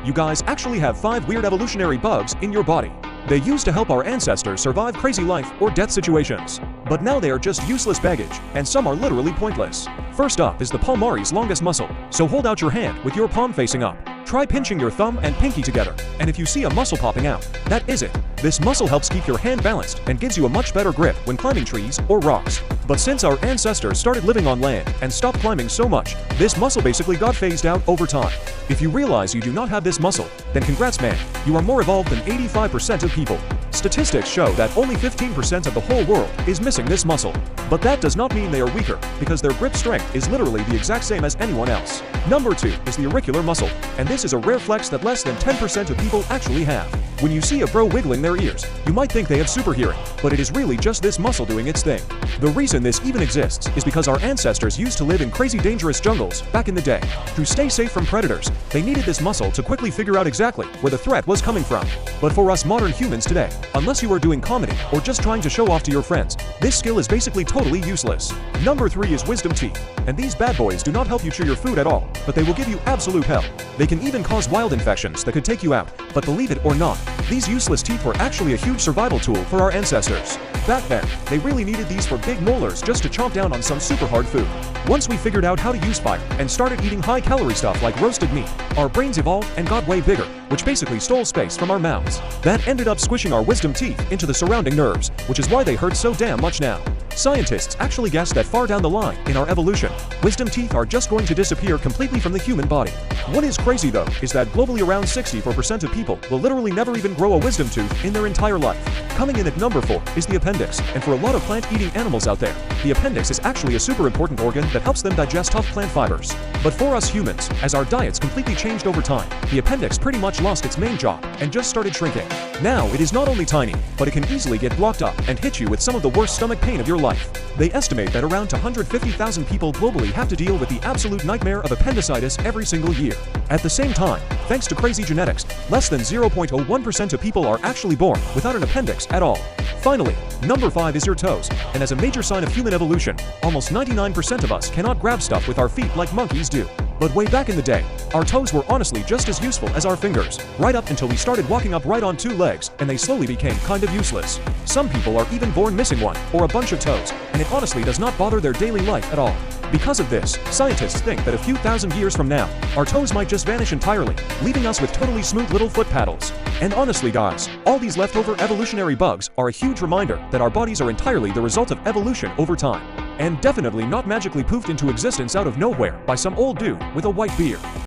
You guys actually have 5 weird evolutionary bugs in your body. They used to help our ancestors survive crazy life or death situations. But now they are just useless baggage, and some are literally pointless. First up is the palmaris longus muscle, so hold out your hand with your palm facing up. Try pinching your thumb and pinky together, and if you see a muscle popping out, that is it. This muscle helps keep your hand balanced and gives you a much better grip when climbing trees or rocks. But since our ancestors started living on land and stopped climbing so much, this muscle basically got phased out over time. If you realize you do not have this muscle, then congrats man, you are more evolved than 85% of people. Statistics show that only 15% of the whole world is missing this muscle. But that does not mean they are weaker, because their grip strength is literally the exact same as anyone else. Number 2 is the auricular muscle, and this is a rare flex that less than 10% of people actually have. When you see a bro wiggling their ears, you might think they have super hearing, but it is really just this muscle doing its thing. The reason this even exists is because our ancestors used to live in crazy dangerous jungles back in the day. To stay safe from predators, they needed this muscle to quickly figure out exactly where the threat was coming from. But for us modern humans today, unless you are doing comedy or just trying to show off to your friends, this skill is basically totally useless. Number 3 is wisdom teeth, and these bad boys do not help you chew your food at all, but they will give you absolute hell. They can even cause wild infections that could take you out, but believe it or not, these useless teeth were actually a huge survival tool for our ancestors. Back then, they really needed these for big molars just to chomp down on some super hard food. Once we figured out how to use fire and started eating high-calorie stuff like roasted meat, our brains evolved and got way bigger, which basically stole space from our mouths. That ended up squishing our wisdom teeth into the surrounding nerves, which is why they hurt so damn much now. Scientists actually guess that far down the line in our evolution, wisdom teeth are just going to disappear completely from the human body. What is crazy though is that globally around 64% of people will literally never even grow a wisdom tooth in their entire life. Coming in at number 4 is the appendix, and for a lot of plant-eating animals out there, the appendix is actually a super important organ that helps them digest tough plant fibers. But for us humans, as our diets completely changed over time, the appendix pretty much lost its main job and just started shrinking. Now it is not only tiny, but it can easily get blocked up and hit you with some of the worst stomach pain of your life. They estimate that around 250,000 people globally have to deal with the absolute nightmare of appendicitis every single year. At the same time, thanks to crazy genetics, less than 0.01% of people are actually born without an appendix at all. Finally, number 5 is your toes, and as a major sign of human evolution, almost 99% of us cannot grab stuff with our feet like monkeys do. But way back in the day, our toes were honestly just as useful as our fingers, right up until we started walking upright on 2 legs, and they slowly became kind of useless. Some people are even born missing one, or a bunch of toes, and it honestly does not bother their daily life at all. Because of this, scientists think that a few thousand years from now, our toes might just vanish entirely, leaving us with totally smooth little foot paddles. And honestly guys, all these leftover evolutionary bugs are a huge reminder that our bodies are entirely the result of evolution over time. And definitely not magically poofed into existence out of nowhere by some old dude with a white beard.